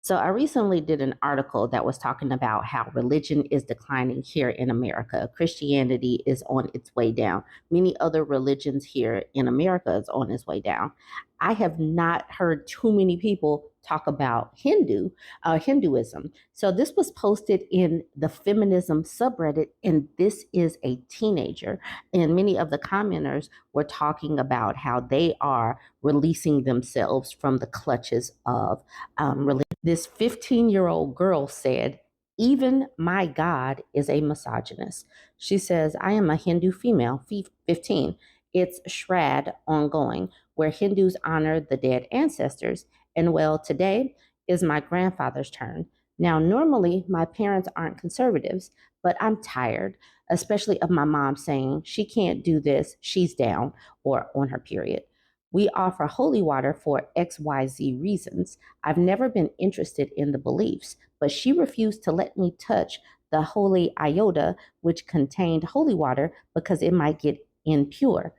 So I recently did an article that was talking about how religion is declining here in America. Christianity is on its way down. Many other religions here in America is on its way down. I have not heard too many people talk about Hinduism. So this was posted in the feminism subreddit, and this is a teenager. And many of the commenters were talking about how they are releasing themselves from the clutches of religion. This 15-year-old girl said, even my God is a misogynist. She says, I am a Hindu female, 15. It's Shrad ongoing, where Hindus honor the dead ancestors. And well, today is my grandfather's turn. Now, normally my parents aren't conservatives, but I'm tired, especially of my mom saying she can't do this, she's down, or on her period. We offer holy water for XYZ reasons. I've never been interested in the beliefs, but she refused to let me touch the holy iota, which contained holy water, because it might get impure.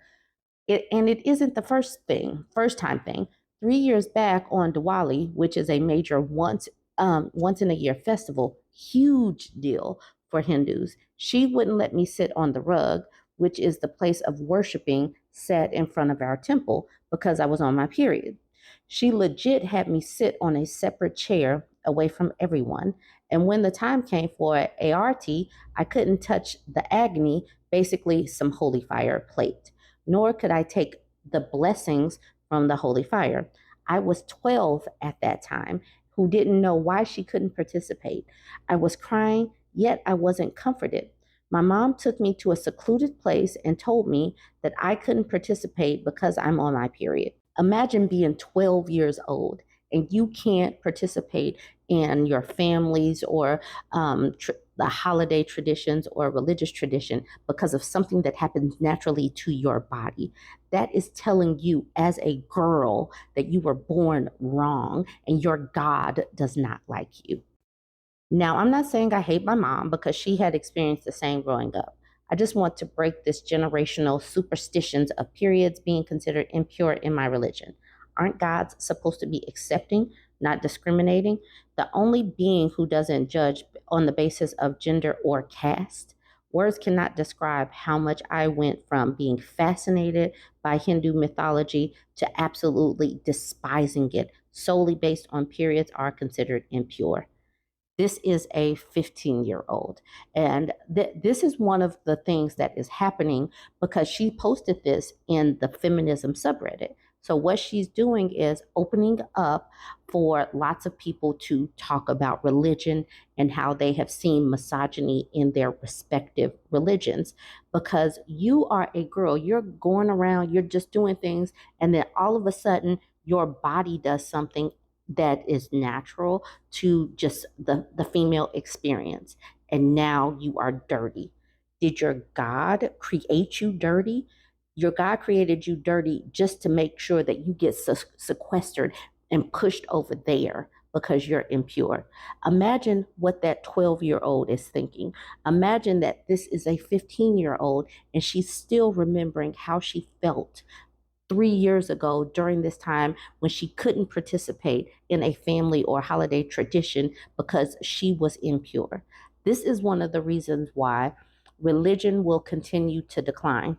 It isn't the first time thing. 3 years back on Diwali, which is a major once in a year festival, huge deal for Hindus. She wouldn't let me sit on the rug, which is the place of worshiping, sat in front of our temple because I was on my period. She legit had me sit on a separate chair away from everyone. And when the time came for ART, I couldn't touch the agni, basically some holy fire plate, nor could I take the blessings from the holy fire. I was 12 at that time, who didn't know why she couldn't participate. I was crying, yet I wasn't comforted. My mom took me to a secluded place and told me that I couldn't participate because I'm on my period. Imagine being 12 years old and you can't participate in your family's or the holiday traditions or religious tradition because of something that happens naturally to your body. That is telling you as a girl that you were born wrong and your God does not like you. Now, I'm not saying I hate my mom because she had experienced the same growing up. I just want to break this generational superstitions of periods being considered impure in my religion. Aren't gods supposed to be accepting, not discriminating? The only being who doesn't judge on the basis of gender or caste? Words cannot describe how much I went from being fascinated by Hindu mythology to absolutely despising it solely based on periods are considered impure. This is a 15-year-old. And this is one of the things that is happening because she posted this in the feminism subreddit. So what she's doing is opening up for lots of people to talk about religion and how they have seen misogyny in their respective religions. Because you are a girl, you're going around, you're just doing things, and then all of a sudden your body does something that is natural to just the female experience. And now you are dirty. Did your God create you dirty? Your God created you dirty just to make sure that you get sequestered and pushed over there because you're impure. Imagine what that 12-year-old is thinking. Imagine that this is a 15-year-old and she's still remembering how she felt 3 years ago during this time when she couldn't participate in a family or holiday tradition because she was impure. This is one of the reasons why religion will continue to decline.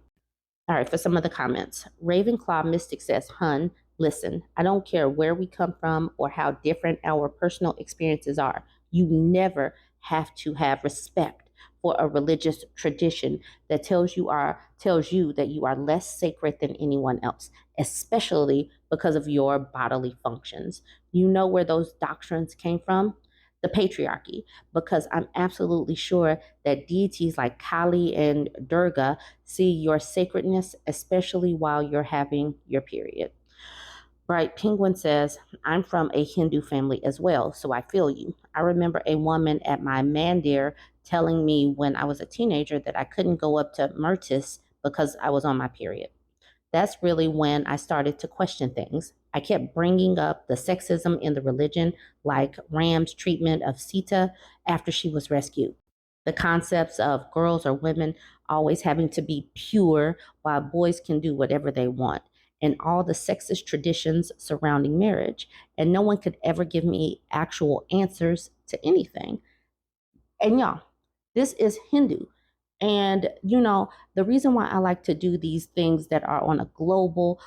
All right, for some of the comments. Ravenclaw Mystic says, Hun, listen, I don't care where we come from or how different our personal experiences are. You never have to have respect for a religious tradition that tells you that you are less sacred than anyone else, especially because of your bodily functions. You know where those doctrines came from? The patriarchy, because I'm absolutely sure that deities like Kali and Durga see your sacredness, especially while you're having your period. Bright Penguin says, I'm from a Hindu family as well, so I feel you. I remember a woman at my mandir telling me when I was a teenager that I couldn't go up to Murtis because I was on my period. That's really when I started to question things. I kept bringing up the sexism in the religion, like Ram's treatment of Sita after she was rescued. The concepts of girls or women always having to be pure while boys can do whatever they want. and all the sexist traditions surrounding marriage. And no one could ever give me actual answers to anything. And y'all, this is Hindu. And, the reason why I like to do these things that are on a global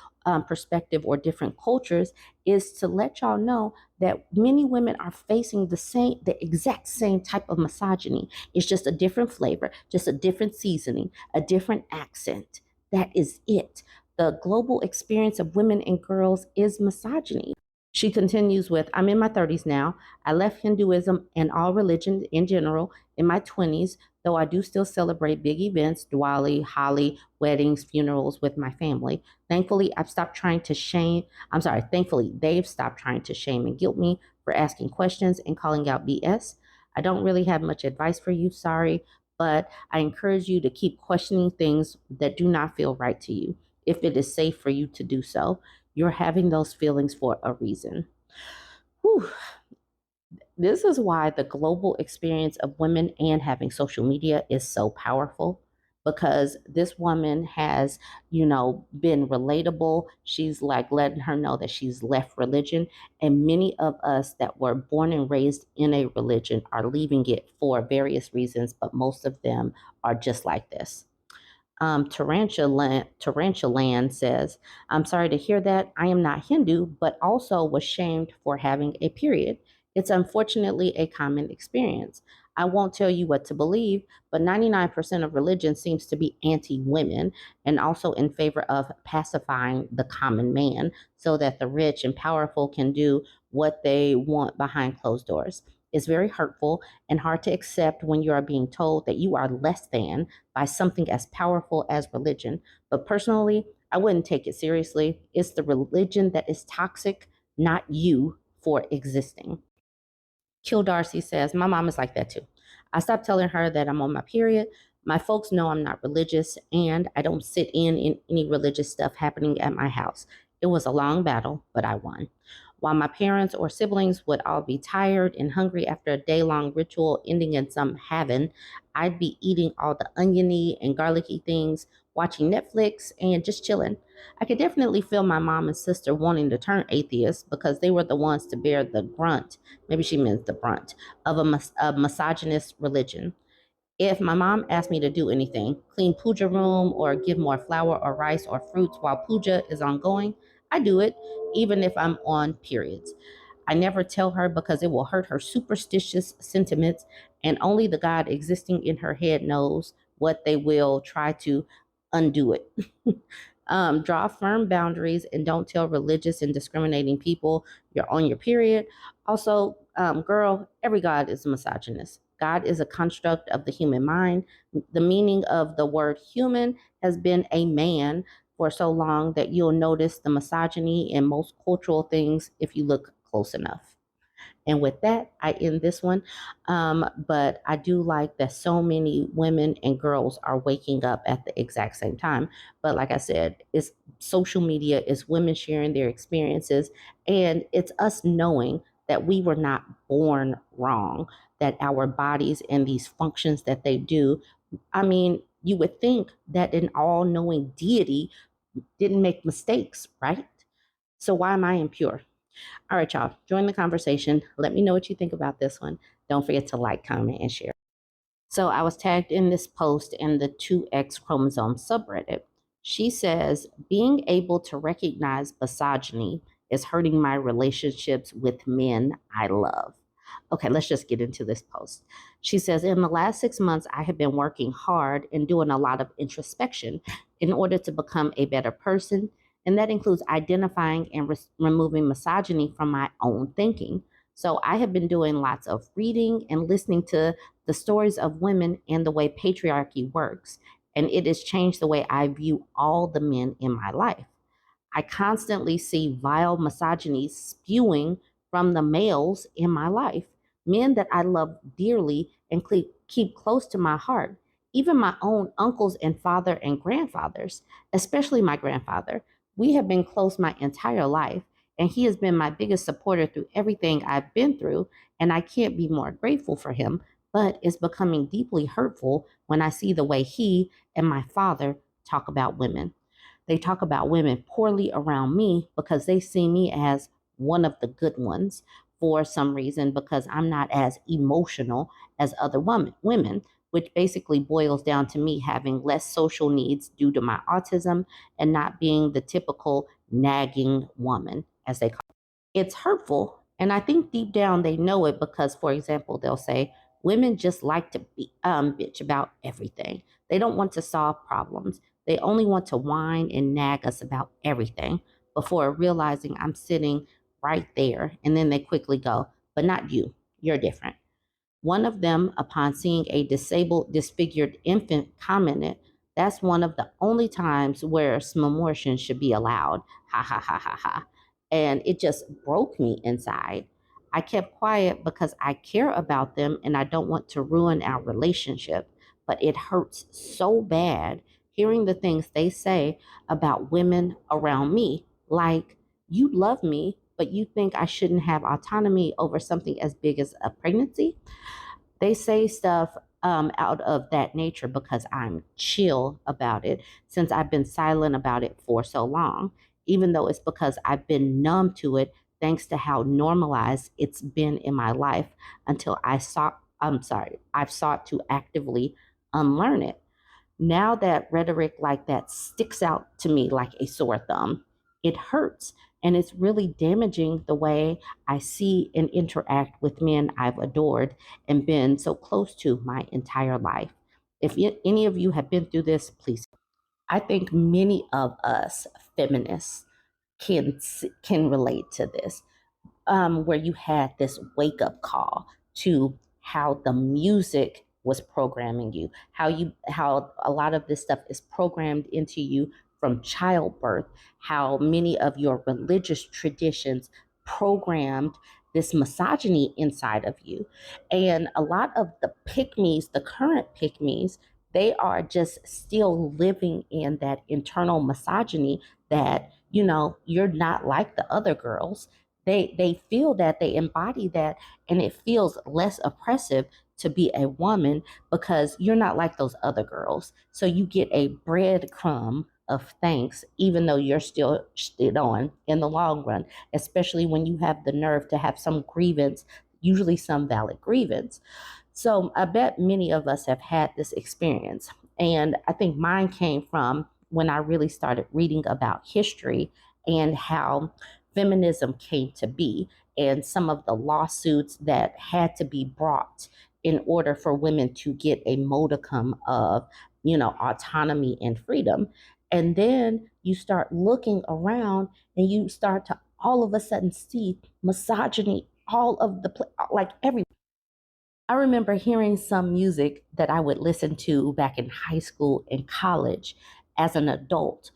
perspective or different cultures is to let y'all know that many women are facing the exact same type of misogyny. It's just a different flavor, just a different seasoning, a different accent. That is it. The global experience of women and girls is misogyny. She continues with, I'm in my 30s now. I left Hinduism and all religions in general in my 20s, though I do still celebrate big events, Diwali, Holi, weddings, funerals with my family. Thankfully, thankfully, they've stopped trying to shame and guilt me for asking questions and calling out BS. I don't really have much advice for you, sorry, but I encourage you to keep questioning things that do not feel right to you, if it is safe for you to do so. You're having those feelings for a reason. Whew. This is why the global experience of women and having social media is so powerful, because this woman has, been relatable. She's like letting her know that she's left religion. And many of us that were born and raised in a religion are leaving it for various reasons, but most of them are just like this. Tarantulan says, I'm sorry to hear that. I am not Hindu, but also was shamed for having a period. It's unfortunately a common experience. I won't tell you what to believe, but 99% of religion seems to be anti women and also in favor of pacifying the common man so that the rich and powerful can do what they want behind closed doors. It's very hurtful and hard to accept when you are being told that you are less than by something as powerful as religion. But personally, I wouldn't take it seriously. It's the religion that is toxic, not you for existing. Kill Darcy says, my mom is like that too. I stopped telling her that I'm on my period. My folks know I'm not religious, and I don't sit in any religious stuff happening at my house. It was a long battle, but I won. While my parents or siblings would all be tired and hungry after a day-long ritual ending in some heaven, I'd be eating all the oniony and garlicky things, watching Netflix, and just chilling. I could definitely feel my mom and sister wanting to turn atheists because they were the ones to bear the grunt, maybe she means the brunt, of a misogynist religion. If my mom asked me to do anything, clean puja room or give more flour or rice or fruits while puja is ongoing, I do it, even if I'm on periods. I never tell her because it will hurt her superstitious sentiments, and only the God existing in her head knows what they will try to undo it. Draw firm boundaries and don't tell religious and discriminating people you're on your period. Also, girl, every God is a misogynist. God is a construct of the human mind. The meaning of the word human has been a man for so long that you'll notice the misogyny in most cultural things if you look close enough. And with that, I end this one. But I do like that so many women and girls are waking up at the exact same time. But like I said, it's social media, it's women sharing their experiences, and it's us knowing that we were not born wrong, that our bodies and these functions that they do. I mean, you would think that an all knowing deity didn't make mistakes, right? So why am I impure? All right, y'all, join the conversation. Let me know what you think about this one. Don't forget to like, comment, and share. So I was tagged in this post in the 2X chromosome subreddit. She says, being able to recognize misogyny is hurting my relationships with men I love. Okay, let's just get into this post. She says, in the last 6 months, I have been working hard and doing a lot of introspection in order to become a better person. And that includes identifying and removing misogyny from my own thinking. So I have been doing lots of reading and listening to the stories of women and the way patriarchy works. And it has changed the way I view all the men in my life. I constantly see vile misogyny spewing from the males in my life, men that I love dearly and keep close to my heart. Even my own uncles and father and grandfathers, especially my grandfather. We have been close my entire life, and he has been my biggest supporter through everything I've been through, and I can't be more grateful for him, but it's becoming deeply hurtful when I see the way he and my father talk about women. they talk about women poorly around me because they see me as one of the good ones for some reason because I'm not as emotional as other women, which basically boils down to me having less social needs due to my autism and not being the typical nagging woman, as they call it. It's hurtful. And I think deep down they know it because, for example, they'll say, women just like to be bitch about everything. They don't want to solve problems. They only want to whine and nag us about everything before realizing I'm sitting right there. And then they quickly go, but not you. You're different. One of them, upon seeing a disabled, disfigured infant, commented, that's one of the only times where smomortion should be allowed. Ha ha ha ha ha. And it just broke me inside. I kept quiet because I care about them and I don't want to ruin our relationship. But it hurts so bad hearing the things they say about women around me. Like, you love me, but you think I shouldn't have autonomy over something as big as a pregnancy? They say stuff out of that nature because I'm chill about it since I've been silent about it for so long, even though it's because I've been numb to it thanks to how normalized it's been in my life until I've sought to actively unlearn it. Now that rhetoric like that sticks out to me like a sore thumb. It hurts and it's really damaging the way I see and interact with men I've adored and been so close to my entire life. If any of you have been through this, please. I think many of us feminists can relate to this, where you had this wake up call to how the music was programming you, how a lot of this stuff is programmed into you from childbirth, how many of your religious traditions programmed this misogyny inside of you. And a lot of the pick me's, the current pick me's, they are just still living in that internal misogyny that, you're not like the other girls. They feel that, they embody that, and it feels less oppressive to be a woman because you're not like those other girls. So you get a breadcrumb of thanks, even though you're still shit on in the long run, especially when you have the nerve to have some grievance, usually some valid grievance. So I bet many of us have had this experience. And I think mine came from when I really started reading about history and how feminism came to be and some of the lawsuits that had to be brought in order for women to get a modicum of, autonomy and freedom. And then you start looking around and you start to all of a sudden see misogyny all of like every. I remember hearing some music that I would listen to back in high school and college as an adult,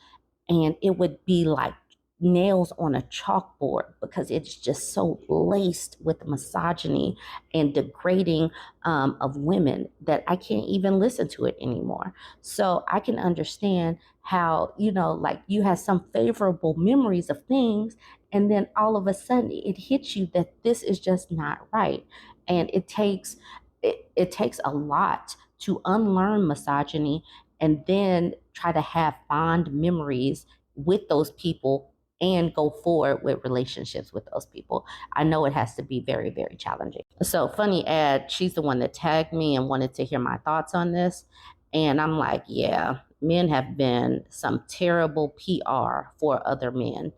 and it would be like nails on a chalkboard because it's just so laced with misogyny and degrading of women that I can't even listen to it anymore. So I can understand how, like you have some favorable memories of things, and then all of a sudden it hits you that this is just not right. And it takes a lot to unlearn misogyny and then try to have fond memories with those people and go forward with relationships with those people. I know it has to be very, very challenging. So, funny ad, she's the one that tagged me and wanted to hear my thoughts on this. And I'm like, yeah, men have been some terrible PR for other men.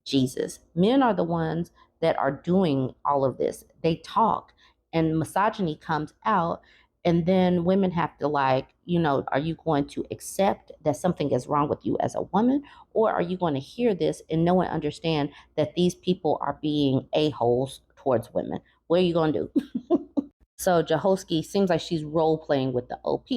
Jesus. Men are the ones that are doing all of this. They talk and misogyny comes out. And then women have to, like, are you going to accept that something is wrong with you as a woman? Or are you going to hear this and know and understand that these people are being a-holes towards women? What are you going to do? So Jahosky seems like she's role playing with the OP,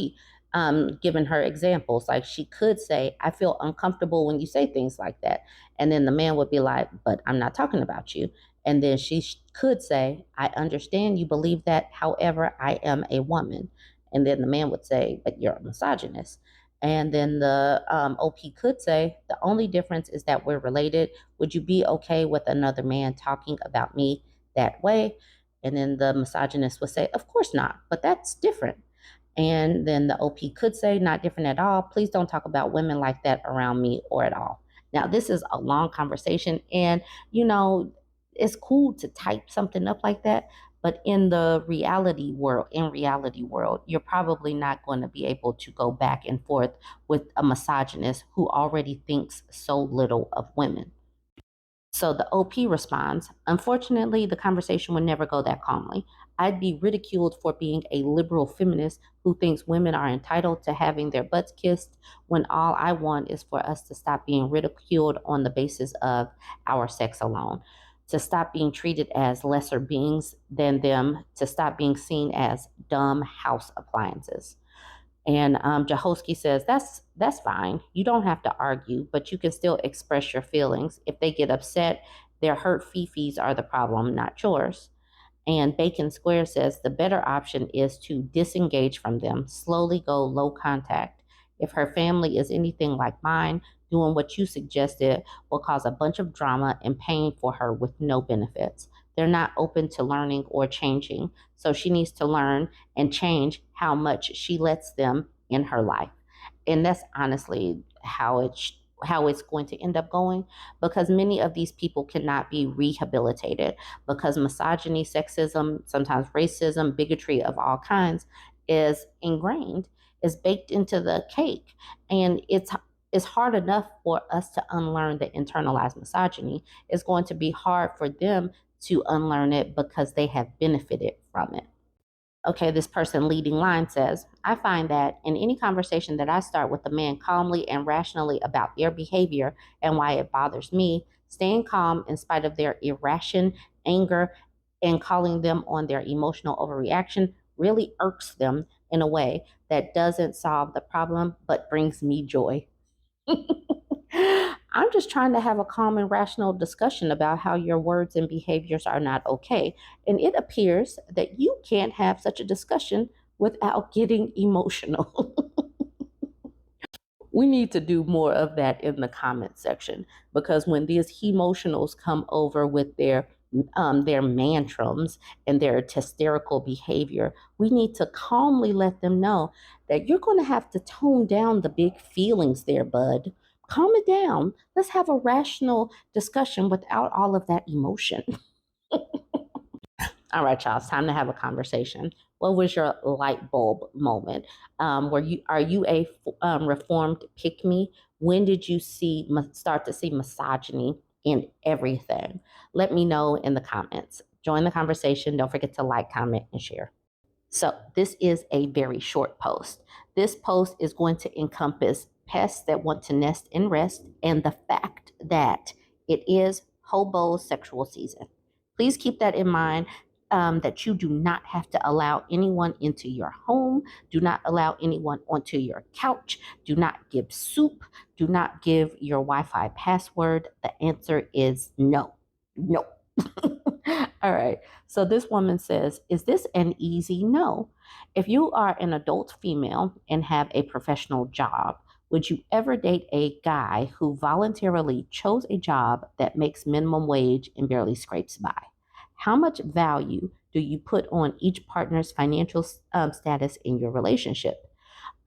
giving her examples. Like she could say, I feel uncomfortable when you say things like that. And then the man would be like, but I'm not talking about you. And then she could say, I understand you believe that. However, I am a woman. And then the man would say, but you're a misogynist. And then the OP could say, the only difference is that we're related. Would you be okay with another man talking about me that way? And then the misogynist would say, of course not, but that's different. And then the OP could say, not different at all. Please don't talk about women like that around me or at all. Now, this is a long conversation, and it's cool to type something up like that, but in reality world, you're probably not going to be able to go back and forth with a misogynist who already thinks so little of women. So the OP responds, unfortunately, the conversation would never go that calmly. I'd be ridiculed for being a liberal feminist who thinks women are entitled to having their butts kissed when all I want is for us to stop being ridiculed on the basis of our sex alone, to stop being treated as lesser beings than them, to stop being seen as dumb house appliances. And Jahosky says, that's fine. You don't have to argue, but you can still express your feelings. If they get upset, their hurt fifis are the problem, not yours. And Bacon Square says the better option is to disengage from them, slowly go low contact. If her family is anything like mine, doing what you suggested will cause a bunch of drama and pain for her with no benefits. They're not open to learning or changing, so she needs to learn and change how much she lets them in her life. And that's honestly how it's going to end up going, because many of these people cannot be rehabilitated, because misogyny, sexism, sometimes racism, bigotry of all kinds is ingrained, is baked into the cake. And it's hard enough for us to unlearn the internalized misogyny. It's going to be hard for them to unlearn it because they have benefited from it. Okay, this person leading line says, I find that in any conversation that I start with a man calmly and rationally about their behavior and why it bothers me, staying calm in spite of their irration, anger, and calling them on their emotional overreaction really irks them in a way that doesn't solve the problem but brings me joy. I'm just trying to have a calm and rational discussion about how your words and behaviors are not okay. And it appears that you can't have such a discussion without getting emotional. We need to do more of that in the comment section, because when these emotionals come over with their mantrums and their hysterical behavior, we need to calmly let them know that you're going to have to tone down the big feelings there, bud. Calm it down. Let's have a rational discussion without all of that emotion. All right, y'all. It's time to have a conversation. What was your light bulb moment? Are you a reformed pick me? When did you start to see misogyny in everything? Let me know in the comments. Join the conversation. Don't forget to like, comment, and share. So this is a very short post. This post is going to encompass pests that want to nest and rest, and the fact that it is hobosexual season. Please keep that in mind. That you do not have to allow anyone into your home. Do not allow anyone onto your couch. Do not give soup. Do not give your Wi-Fi password. The answer is no. No. All right. So this woman says, is this an easy no? If you are an adult female and have a professional job, would you ever date a guy who voluntarily chose a job that makes minimum wage and barely scrapes by? How much value do you put on each partner's financial status in your relationship?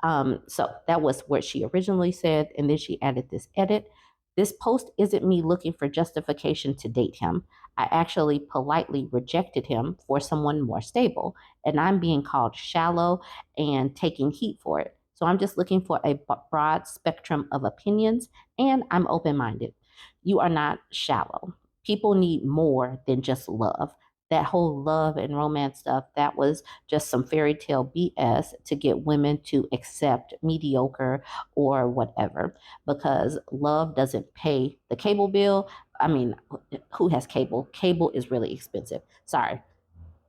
So that was what she originally said, and then she added this edit. This post isn't me looking for justification to date him. I actually politely rejected him for someone more stable, and I'm being called shallow and taking heat for it. So I'm just looking for a broad spectrum of opinions, and I'm open minded. You are not shallow. People need more than just love. That whole love and romance stuff, that was just some fairy tale BS to get women to accept mediocre or whatever, because love doesn't pay the cable bill. I mean, who has cable? Cable is really expensive. Sorry.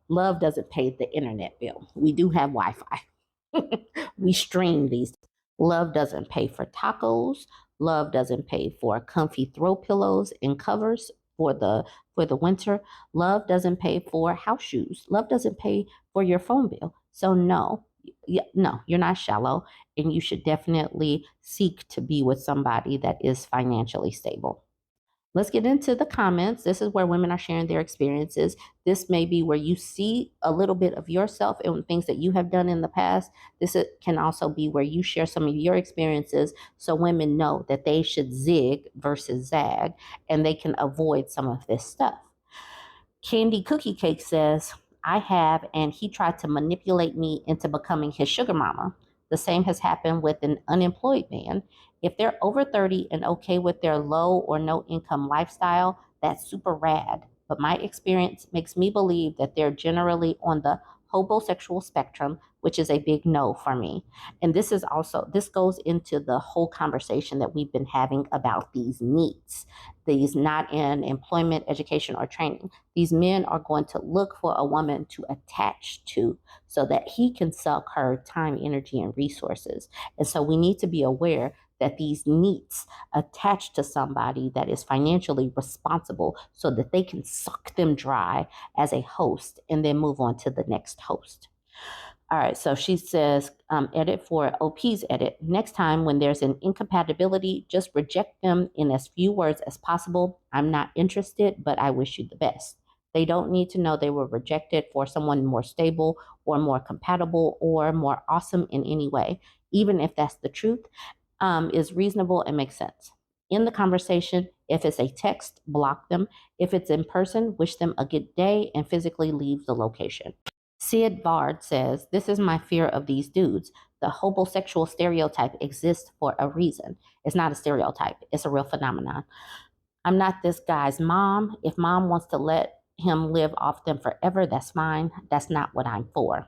Love doesn't pay the internet bill. We do have Wi Fi. We stream these. Love doesn't pay for tacos. Love doesn't pay for comfy throw pillows and covers for the winter. Love doesn't pay for house shoes. Love doesn't pay for your phone bill. So no, no, you're not shallow, and you should definitely seek to be with somebody that is financially stable. Let's get into the comments. This is where women are sharing their experiences. This may be where you see a little bit of yourself and things that you have done in the past. Can also be where you share some of your experiences so women know that they should zig versus zag and they can avoid some of this stuff. Candy Cookie Cake says, I have, and he tried to manipulate me into becoming his sugar mama. The same has happened with an unemployed man. If they're over 30 and okay with their low or no income lifestyle, that's super rad. But my experience makes me believe that they're generally on the homosexual spectrum, which is a big no for me. And this goes into the whole conversation that we've been having about these needs, these not in employment, education, or training. These men are going to look for a woman to attach to so that he can suck her time, energy, and resources. And so we need to be aware that these needs attach to somebody that is financially responsible so that they can suck them dry as a host and then move on to the next host. All right, so she says, edit for OP's edit. Next time when there's an incompatibility, just reject them in as few words as possible. I'm not interested, but I wish you the best. They don't need to know they were rejected for someone more stable or more compatible or more awesome in any way, even if that's the truth, is reasonable and makes sense. In the conversation, if it's a text, block them. If it's in person, wish them a good day and physically leave the location. Sid Vard says, this is my fear of these dudes. The homosexual stereotype exists for a reason. It's not a stereotype, it's a real phenomenon. I'm not this guy's mom. If mom wants to let him live off them forever, that's fine. That's not what I'm for.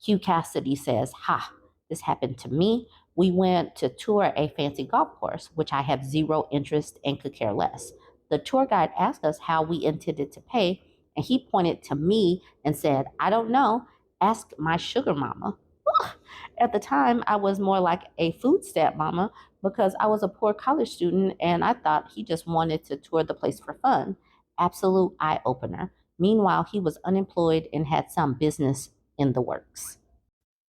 Hugh Cassidy says, ha, this happened to me. We went to tour a fancy golf course, which I have zero interest and could care less. The tour guide asked us how we intended to pay, and he pointed to me and said, I don't know. Ask my sugar mama. At the time, I was more like a food stamp mama because I was a poor college student and I thought he just wanted to tour the place for fun. Absolute eye opener. Meanwhile, he was unemployed and had some business in the works.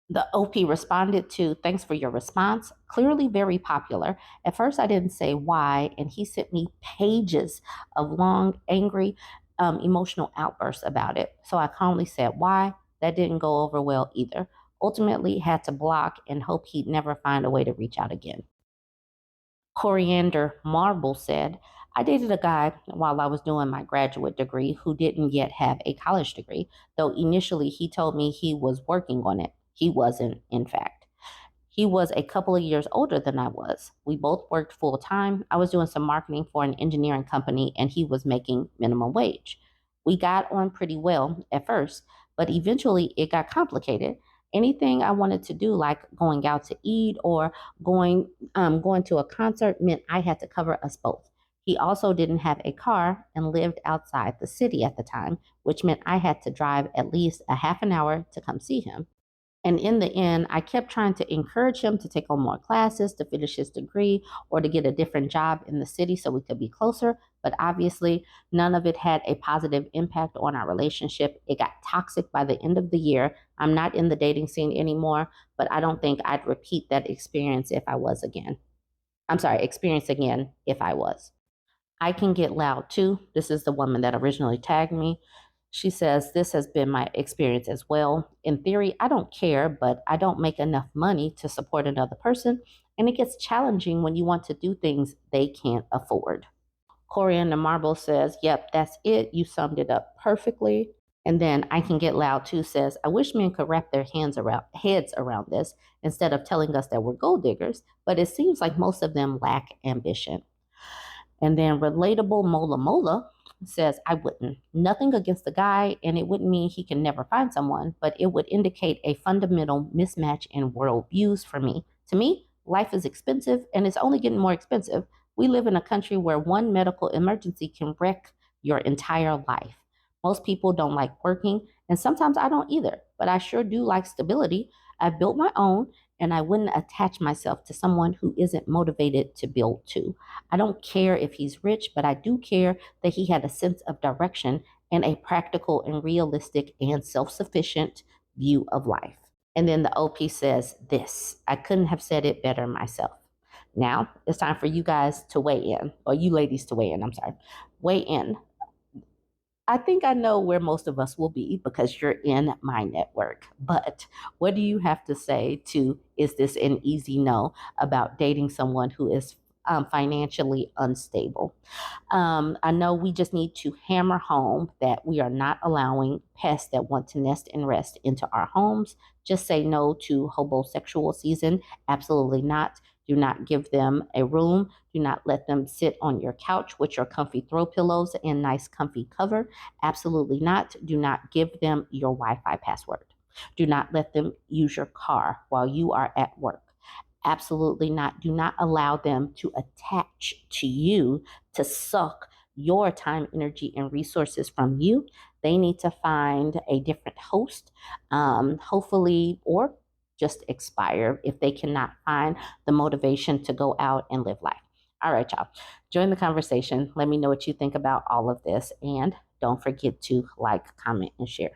The OP responded to, thanks for your response. Clearly very popular. At first, I didn't say why, and he sent me pages of long, angry, emotional outbursts about it. So I calmly said why. That didn't go over well either. Ultimately, had to block and hope he'd never find a way to reach out again. Coriander Marble said, I dated a guy while I was doing my graduate degree who didn't yet have a college degree, though initially he told me he was working on it. He wasn't, in fact. He was a couple of years older than I was. We both worked full time. I was doing some marketing for an engineering company and he was making minimum wage. We got on pretty well at first, but eventually it got complicated. Anything I wanted to do, like going out to eat or going to a concert, meant I had to cover us both. He also didn't have a car and lived outside the city at the time, which meant I had to drive at least a half an hour to come see him. And in the end, I kept trying to encourage him to take on more classes, to finish his degree, or to get a different job in the city so we could be closer. But obviously, none of it had a positive impact on our relationship. It got toxic by the end of the year. I'm not in the dating scene anymore, but I don't think I'd repeat that experience if I was again. Experience again if I was. I can get loud too. This is the woman that originally tagged me. She says, this has been my experience as well. In theory, I don't care, but I don't make enough money to support another person. And it gets challenging when you want to do things they can't afford. Coriander Marble says, yep, that's it. You summed it up perfectly. And then I can get loud too says, I wish men could wrap their heads around this instead of telling us that we're gold diggers, but it seems like most of them lack ambition. And then Relatable Mola Mola says, I wouldn't. Nothing against the guy, and it wouldn't mean he can never find someone, but it would indicate a fundamental mismatch in worldviews for me. To me, life is expensive, and it's only getting more expensive. We live in a country where one medical emergency can wreck your entire life. Most people don't like working, and sometimes I don't either, but I sure do like stability. I've built my own, and I wouldn't attach myself to someone who isn't motivated to build too. I don't care if he's rich, but I do care that he had a sense of direction and a practical and realistic and self-sufficient view of life. And then the OP says this, I couldn't have said it better myself. Now it's time for you guys to weigh in, or you ladies to weigh in. I'm sorry. Weigh in. I think I know where most of us will be because you're in my network. But what do you have to say to, is this an easy no about dating someone who is financially unstable? I know we just need to hammer home that we are not allowing pests that want to nest and rest into our homes. Just say no to homosexual season. Absolutely not. Do not give them a room. Do not let them sit on your couch with your comfy throw pillows and nice comfy cover. Absolutely not. Do not give them your Wi Fi password. Do not let them use your car while you are at work. Absolutely not. Do not allow them to attach to you to suck your time, energy, and resources from you. They need to find a different host, hopefully, or just expire if they cannot find the motivation to go out and live life. All right, y'all. Join the conversation. Let me know what you think about all of this. And don't forget to like, comment, and share.